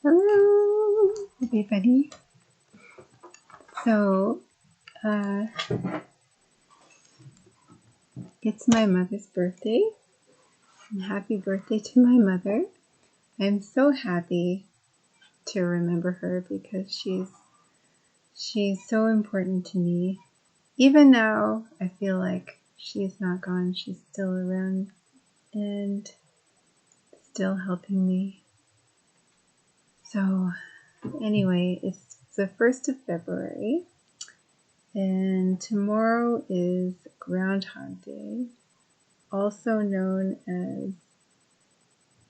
Hello, everybody. So, it's my mother's birthday, and happy birthday to my mother. I'm so happy to remember her because she's so important to me. Even now, I feel like she's not gone. She's still around and still helping me. So, anyway, it's the 1st of February. And tomorrow is Groundhog Day, also known as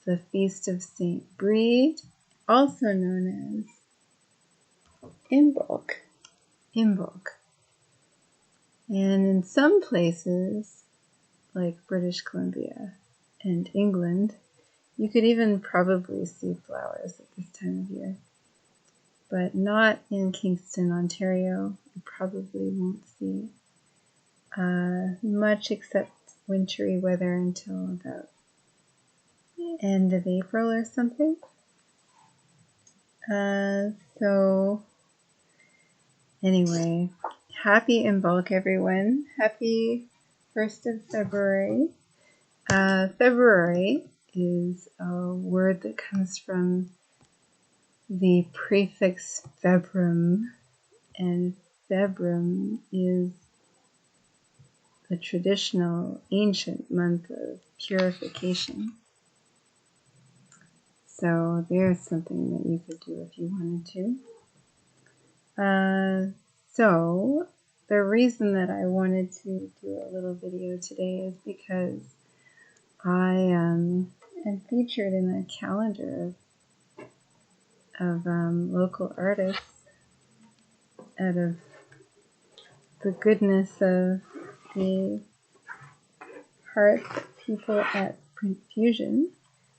the Feast of St. Brede, also known as Imbolc. And in some places, like British Columbia and England, you could even probably see flowers at this time of year. But not in Kingston, Ontario. You probably won't see much except wintry weather until about end of April or something. So anyway, happy Imbolc, everyone. Happy 1st of February. February is a word that comes from the prefix februm, and februm is the traditional ancient month of purification. So there's something that you could do if you wanted to. So the reason that I wanted to do a little video today is because I am featured in a calendar of local artists out of the goodness of the hearts of people at Print Fusion,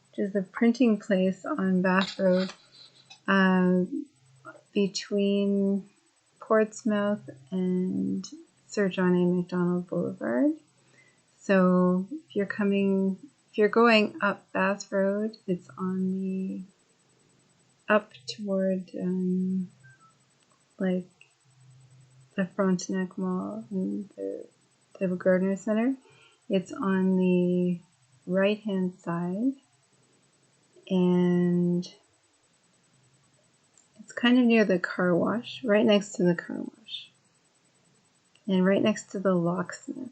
which is a printing place on Bath Road between Portsmouth and Sir John A. Macdonald Boulevard. So if you're going up Bath Road, it's on the up toward like the Frontenac Mall and the Gardner Center. It's on the right hand side, and it's kind of near the car wash, right next to the car wash, and right next to the locksmith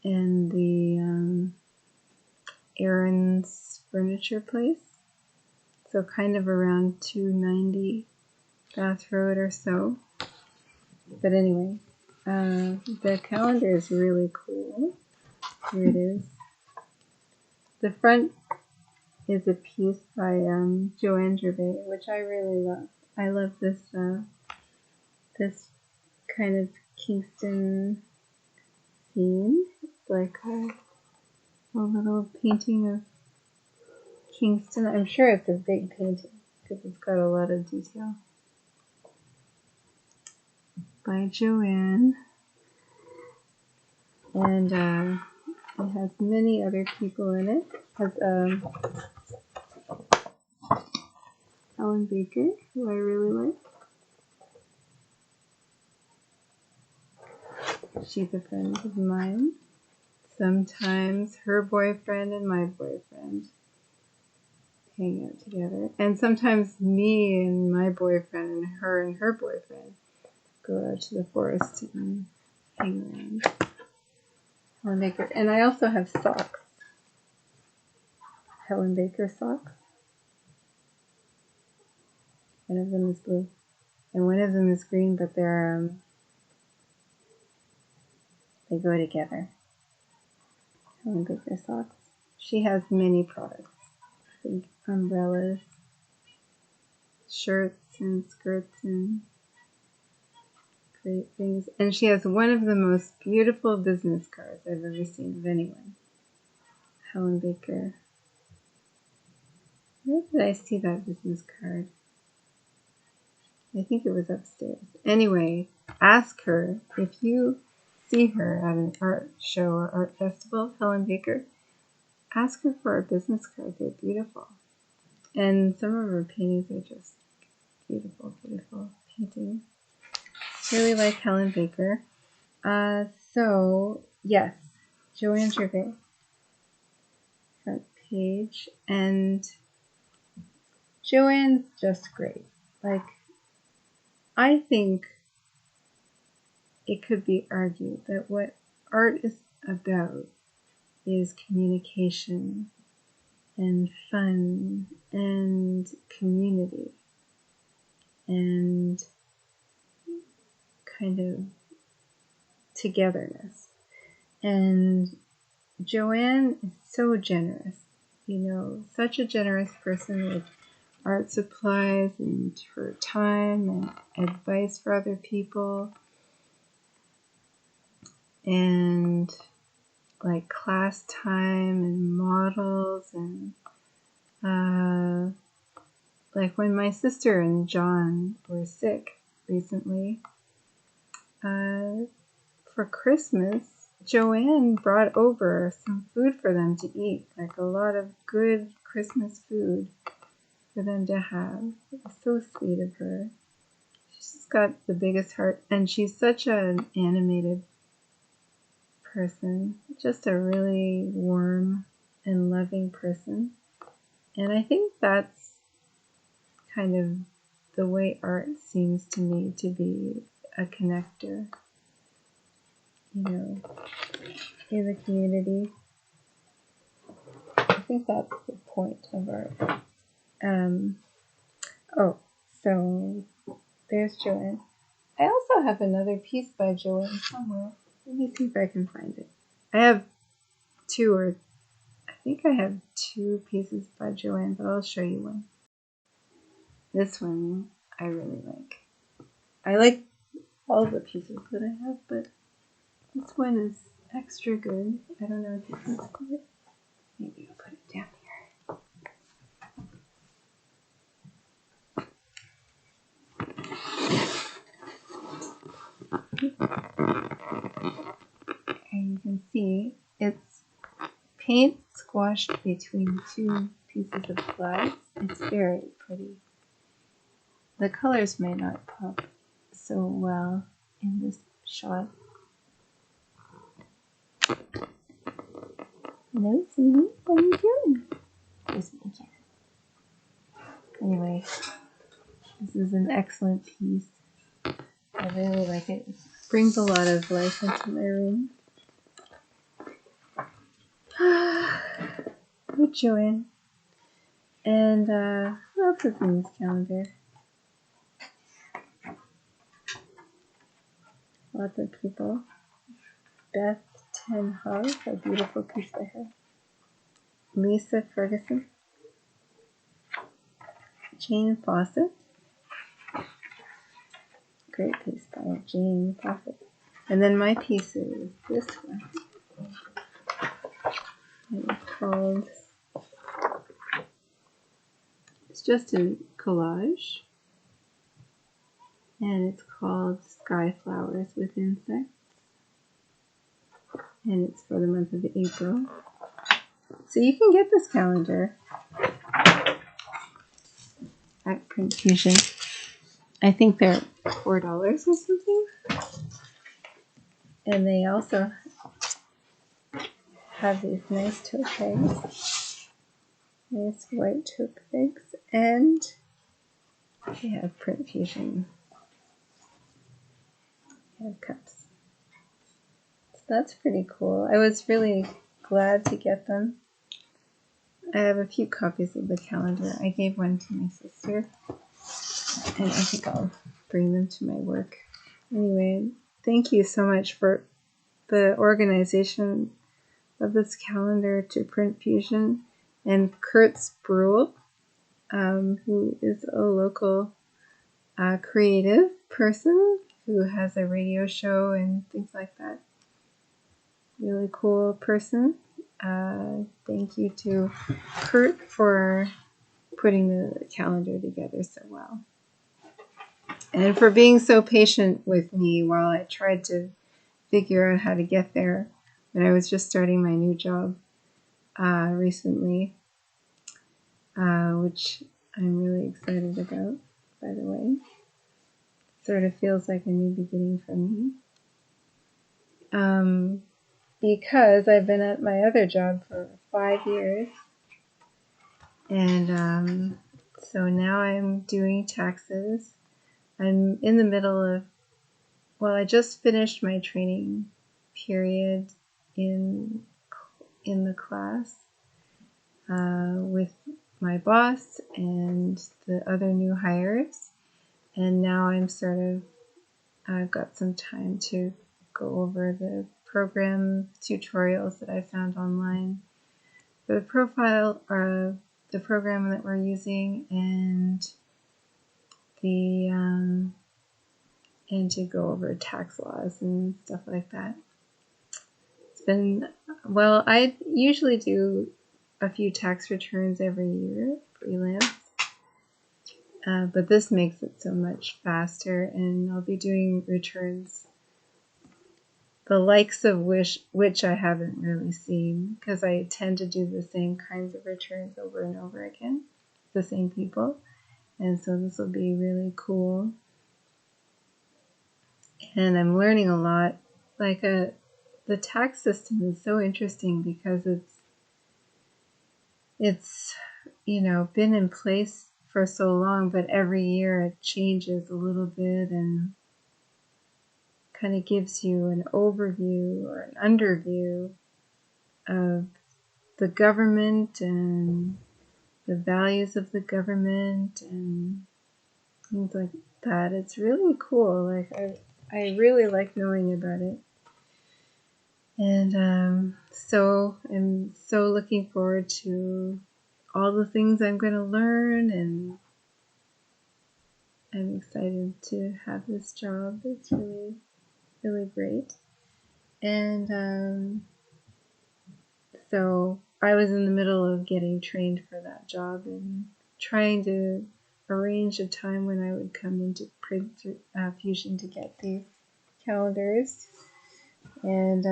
and the Aaron's furniture place. So kind of around 290 Bath Road or so. But anyway, the calendar is really cool. Here it is. The front is a piece by Jonanne Gervais, which I really love. I love this this kind of Kingston scene. It's like a little painting of Kingston. I'm sure it's a big painting because it's got a lot of detail. By Jonanne. And it has many other people in it. It has Helen Baker, who I really like. She's a friend of mine. Sometimes her boyfriend and my boyfriend hang out together. And sometimes me and my boyfriend and her boyfriend go out to the forest and hang around. Helen Baker. And I also have socks. Helen Baker socks. One of them is blue. And one of them is green, but they're they go together. Helen Baker socks. She has many products. I think umbrellas, shirts and skirts and great things. And she has one of the most beautiful business cards I've ever seen of anyone. Helen Baker. Where did I see that business card? I think it was upstairs. Anyway, ask her if you see her at an art show or art festival, Helen Baker. Ask her for a business card. They're beautiful. And some of her paintings are just beautiful, beautiful paintings. Really like Helen Baker. So, yes, Jonanne Gervais, front page. And Jonanne's just great. Like, I think it could be argued that what art is about is communication and fun and community and kind of togetherness. And Jonanne is so generous, you know, such a generous person with art supplies and her time and advice for other people and like class time and models and like when my sister and John were sick recently, for Christmas, Jonanne brought over some food for them to eat, like a lot of good Christmas food for them to have. It was so sweet of her. She's just got the biggest heart, and she's such an animated person, just a really warm and loving person. And I think that's kind of the way art seems to me to be a connector, you know, in the community. I think that's the point of art. Oh, so there's Jonanne. I also have another piece by Jonanne somewhere. Let me see if I can find it. I think I have two pieces by Jonanne, but I'll show you one. This one I really like. I like all the pieces that I have, but this one is extra good. I don't know if you can see it. Maybe I'll put it down here. And you can see it's paint squashed between two pieces of glass. It's very pretty. The colors may not pop so well in this shot. Hello, sweetie. What are you doing? Where's my cat? Anyway, this is an excellent piece. I really like it. It brings a lot of life into my room. Good Jonanne. And who else is in this calendar? Lots of people. Beth Ten Hug, a beautiful piece by her. Lisa Ferguson. Jane Fawcett. Great piece by Jane Fawcett. And then my piece is this one. And it's called, it's just a collage. And it's called Sky Flowers with Insects. And it's for the month of April. So you can get this calendar at Print Fusion. I think they're $4 or something. And they also have these nice tote bags. Nice white tote bags. And they have Print Fusion. They have cups. So that's pretty cool. I was really glad to get them. I have a few copies of the calendar. I gave one to my sister. And I think I'll bring them to my work. Anyway, thank you so much for the organization of this calendar to Print Fusion, and Kurt Spruill, who is a local creative person who has a radio show and things like that. Really cool person. Thank you to Kurt for putting the calendar together so well. And for being so patient with me while I tried to figure out how to get there when I was just starting my new job recently. which I'm really excited about, by the way. Sort of feels like a new beginning for me. Because I've been at my other job for 5 years, and so now I'm doing taxes. I'm in the middle of, well, I just finished my training period in the class with my boss and the other new hires, and now I'm sort of I've got some time to go over the program tutorials that I found online for the profile or the program that we're using, and to go over tax laws and stuff like that. It's been, well, I usually do a few tax returns every year, freelance, but this makes it so much faster, and I'll be doing returns the likes of which I haven't really seen, because I tend to do the same kinds of returns over and over again, the same people, and so this will be really cool. And I'm learning a lot. Like the tax system is so interesting because it's been in place for so long, but every year it changes a little bit and kind of gives you an overview or an underview of the government and the values of the government and things like that. It's really cool. Like I really like knowing about it. And so I'm so looking forward to all the things I'm going to learn, and I'm excited to have this job. It's really, really great. And so I was in the middle of getting trained for that job and trying to arrange a time when I would come into Print Fusion to get these calendars. And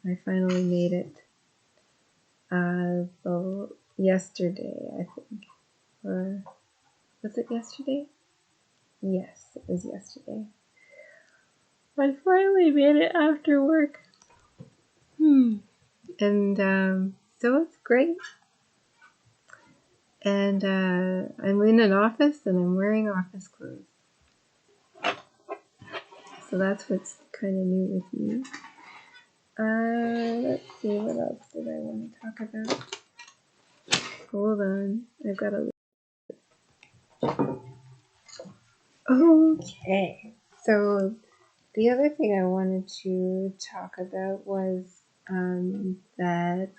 I finally made it yesterday, I think. Or was it yesterday? Yes, it was yesterday. I finally made it after work. And so it's great. And I'm in an office and I'm wearing office clothes. So that's what's kind of new with me. Let's see, what else did I want to talk about? Hold on, I've got a... Okay, so the other thing I wanted to talk about was that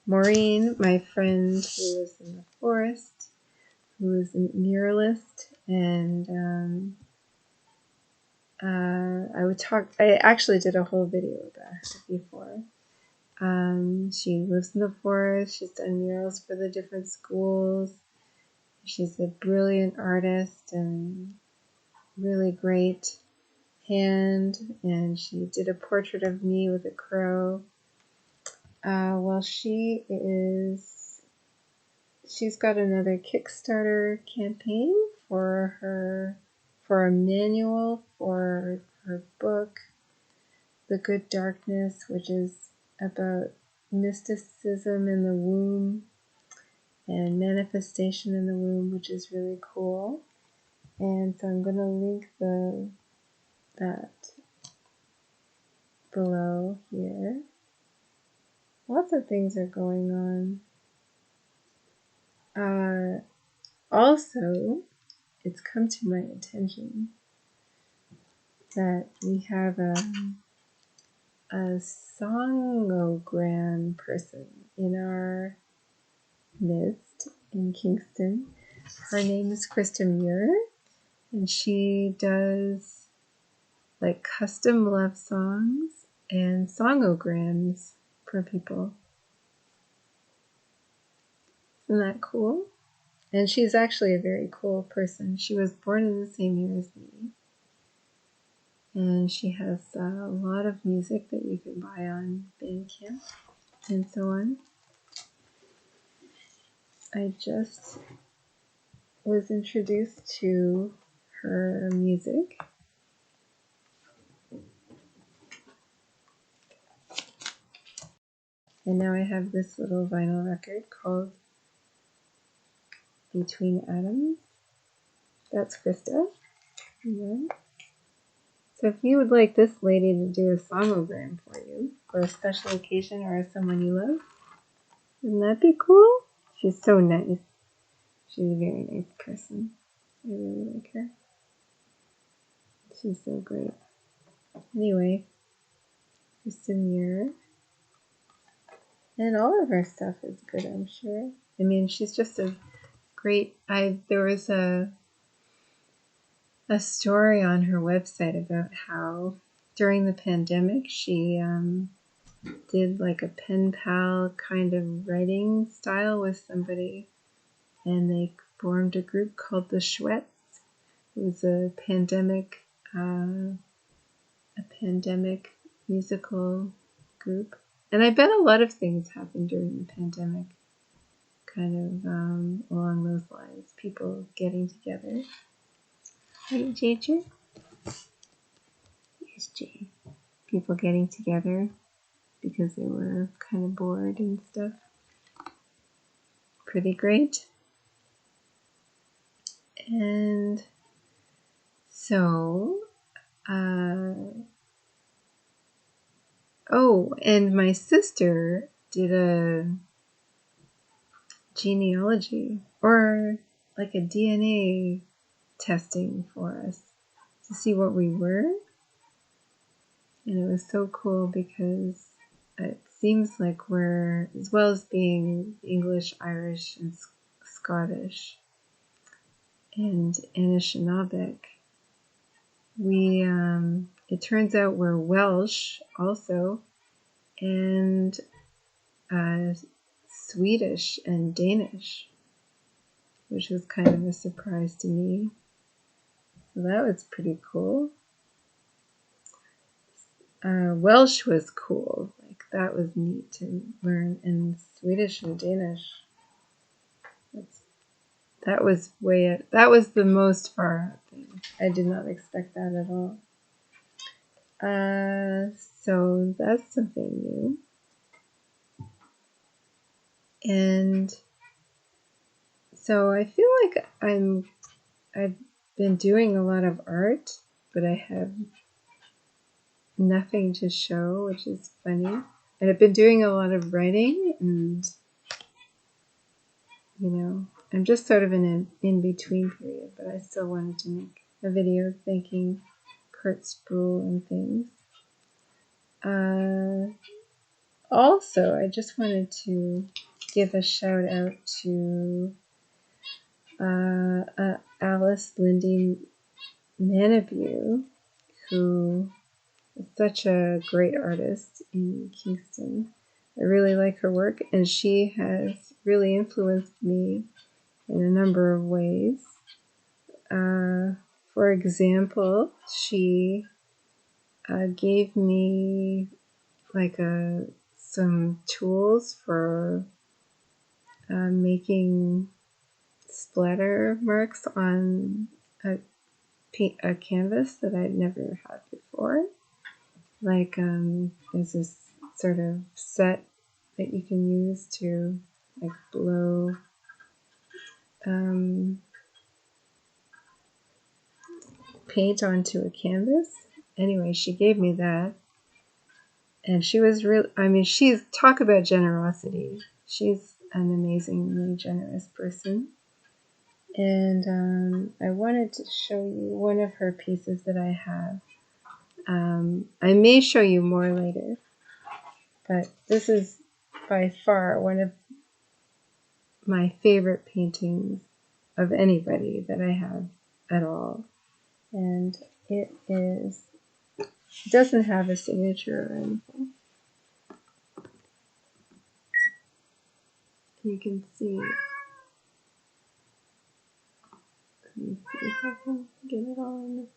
Maureen, my friend who lives in the forest, who is a muralist, and I actually did a whole video about her before. She lives in the forest. She's done murals for the different schools. She's a brilliant artist and really great hand. And she did a portrait of me with a crow. Well, she's got another Kickstarter campaign for a manual for her book, The Good Darkness, which is about mysticism in the womb and manifestation in the womb, which is really cool. And so I'm going to link that below here. Lots of things are going on. Also, it's come to my attention that we have a songogram person in our midst in Kingston. Her name is Krista Muir, and she does like custom love songs and songograms for people. Isn't that cool? And she's actually a very cool person. She was born in the same year as me. And she has a lot of music that you can buy on Bandcamp and so on. I just was introduced to her music. And now I have this little vinyl record called Between Atoms. That's Krista Muir. So if you would like this lady to do a songogram for you, for a special occasion or someone you love, wouldn't that be cool? She's so nice. She's a very nice person. I really like her. She's so great. Anyway, Krista Muir. And all of her stuff is good, I'm sure. I mean, she's just a great... There was a story on her website about how during the pandemic she did like a pen pal kind of writing style with somebody, and they formed a group called the Schwettes. It was a pandemic musical group, and I bet a lot of things happened during the pandemic, kind of along those lines. People getting together. Right, Jager? Here's Jay. People getting together because they were kind of bored and stuff. Pretty great. And so, oh, and my sister did a genealogy, or like a DNA testing for us to see what we were. And it was so cool because it seems like we're, as well as being English, Irish, and Scottish, and Anishinaabic, it turns out we're Welsh also, and Swedish and Danish, which was kind of a surprise to me. So that was pretty cool. Welsh was cool. Like, that was neat to learn. And Swedish and Danish, that was the most far out thing. I did not expect that at all. So that's something new. And so I feel like I've been doing a lot of art, but I have nothing to show, which is funny. And I've been doing a lot of writing, and I'm just sort of in an in-between period, but I still wanted to make a video thanking Kurt Sproul and things. Also, I just wanted to give a shout out to Alys Lindy Manebue, who is such a great artist in Kingston. I really like her work, and she has really influenced me in a number of ways. For example, she gave me like some tools for making splatter marks on a canvas that I'd never had before. Like, there's this sort of set that you can use to like blow paint onto a canvas. Anyway, she gave me that, and she was real. I mean, talk about generosity. She's an amazingly generous person. And I wanted to show you one of her pieces that I have. I may show you more later, but this is by far one of my favorite paintings of anybody that I have at all. And it doesn't have a signature or anything. You can see. Let me see if I can get it on.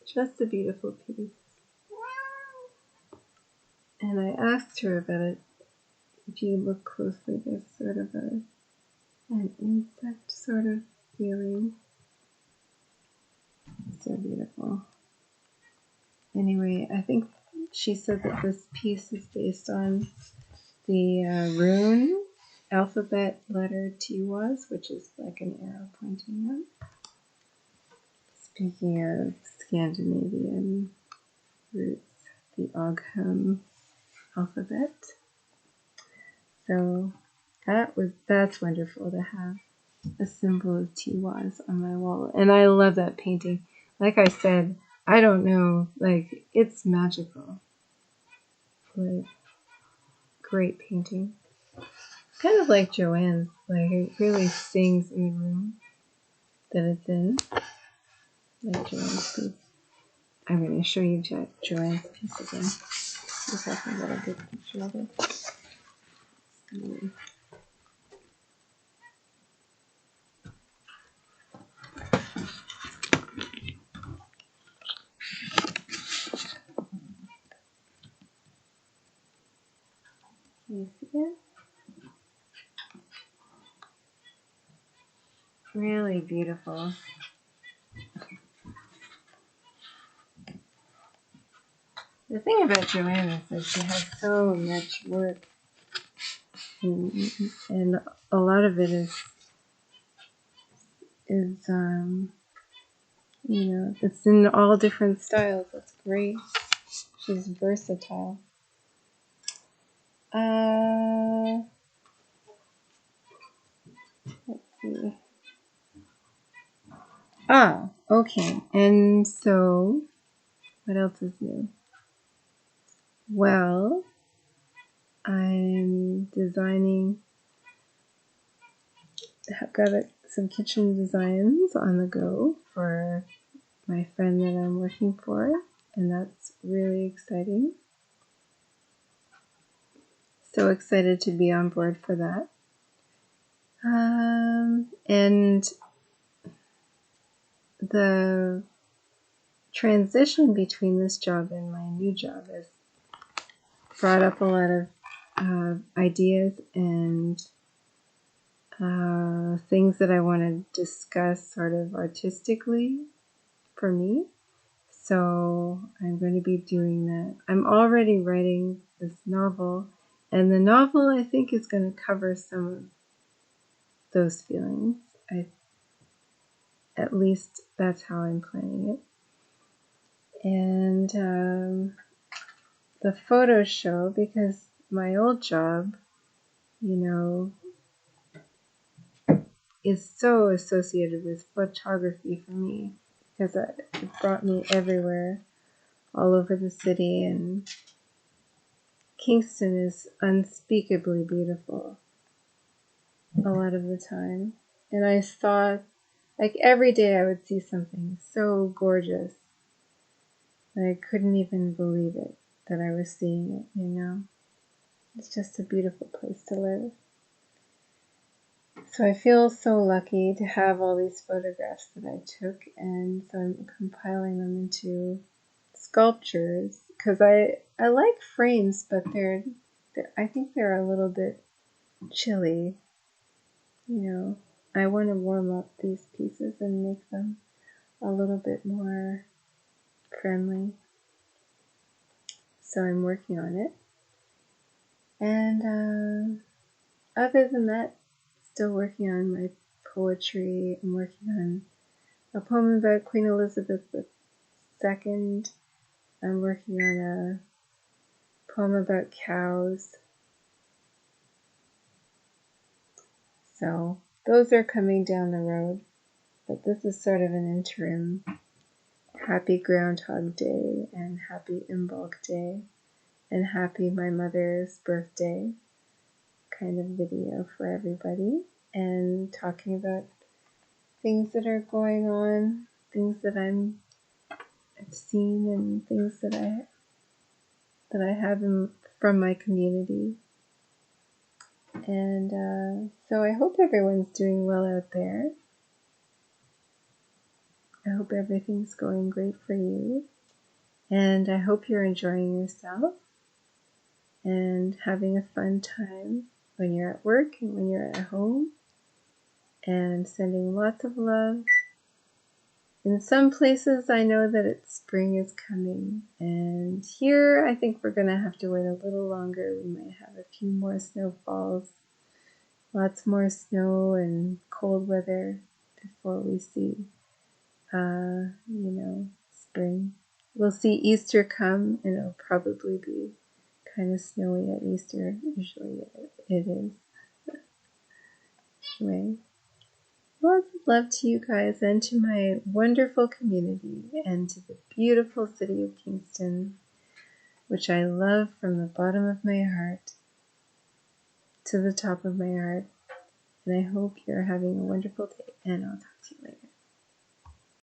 Just a beautiful piece. And I asked her about it if you look closely, there's sort of an insect sort of feeling. So beautiful. Anyway, I think she said that this piece is based on the rune alphabet letter Tiwaz, which is like an arrow pointing up. Speaking of Scandinavian roots, the Ogham alphabet. So that's wonderful to have a symbol of Tiwaz on my wall. And I love that painting. Like I said, I don't know, like, it's magical. Like, great painting. Kind of like Joanne's. Like, it really sings in the room that it's in. Like Joanne's piece. I'm going to show you Joanne's piece again. See if I can get a good picture of it. Can you see it? Really beautiful. The thing about Joanne is that she has so much work, and a lot of it is you know, it's in all different styles. That's great. She's versatile. Let's see. Okay. And so, what else is new? Well, I'm designing, I've got some kitchen designs on the go for my friend that I'm working for, and that's really exciting. So excited to be on board for that. And the transition between this job and my new job has brought up a lot of ideas and things that I want to discuss sort of artistically for me. So I'm going to be doing that. I'm already writing this novel, and the novel I think is going to cover some of those feelings. At least that's how I'm planning it. And the photo show, because my old job, you know, is so associated with photography for me, because it brought me everywhere, all over the city, and Kingston is unspeakably beautiful a lot of the time. And I thought, like, every day I would see something so gorgeous that I couldn't even believe it, that I was seeing it, you know. It's just a beautiful place to live. So I feel so lucky to have all these photographs that I took, and so I'm compiling them into sculptures, because I like frames, but I think they're a little bit chilly. You know, I want to warm up these pieces and make them a little bit more friendly. So I'm working on it. And other than that, still working on my poetry. I'm working on a poem about Queen Elizabeth II. I'm working on a poem about cows. So those are coming down the road. But this is sort of an interim happy Groundhog Day and happy Imbolc Day and happy my mother's birthday kind of video for everybody, and talking about things that are going on, things that I've seen, and things that I have from my community. And so I hope everyone's doing well out there. I hope everything's going great for you, and I hope you're enjoying yourself. and having a fun time when you're at work and when you're at home, and sending lots of love. In some places I know that spring is coming, and here I think we're going to have to wait a little longer. We might have a few more snowfalls, lots more snow and cold weather before we see, spring. We'll see Easter come, and it'll probably be kind of snowy at Easter. Usually it is. Anyway, lots of love to you guys and to my wonderful community and to the beautiful city of Kingston, which I love from the bottom of my heart to the top of my heart. And I hope you're having a wonderful day, and I'll talk to you later.